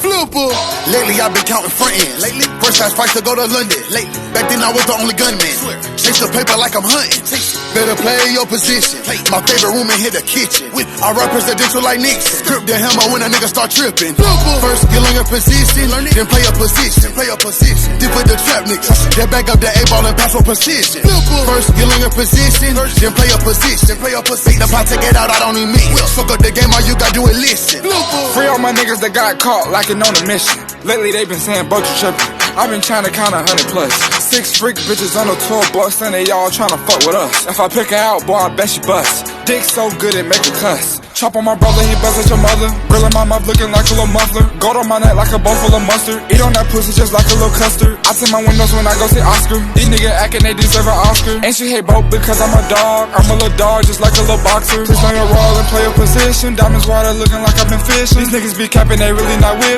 Flipper. Lately I've been counting friends. Lately, first class price to go to London. Lately, back then I was the only gunman. Chase the paper like I'm hunting. Better play your position. My favorite room in here, the kitchen. I run presidential like Nixon. Grip the hammer when a nigga start tripping. First skill on your position, then play a position. Then put the trap niggas. Then back up the A-ball and pass for precision. First skill on your position, then play a position. Take the pot, take it out, I don't need me. Fuck up the game, all you gotta do is listen. Free all my niggas that got caught like it on a mission. Lately they been saying boat you trippin'. I've been tryna count 100 plus. 6 freak bitches on the tour bus and they all tryna fuck with us. If I pick her out, boy, I bet she bust. Dick so good it make her cuss. Chop on my brother, he buzz at your mother. Grill in my mouth looking like a little muffler. Gold on my neck like a bowl full of mustard. Eat on that pussy just like a little custard. I tint my windows when I go see Oscar. These niggas acting they deserve an Oscar. And she hate both because I'm a dog. I'm a little dog just like a little boxer. Twist on your roll and play your position. Diamonds water looking like I've been fishing. These niggas be capping, they really not with.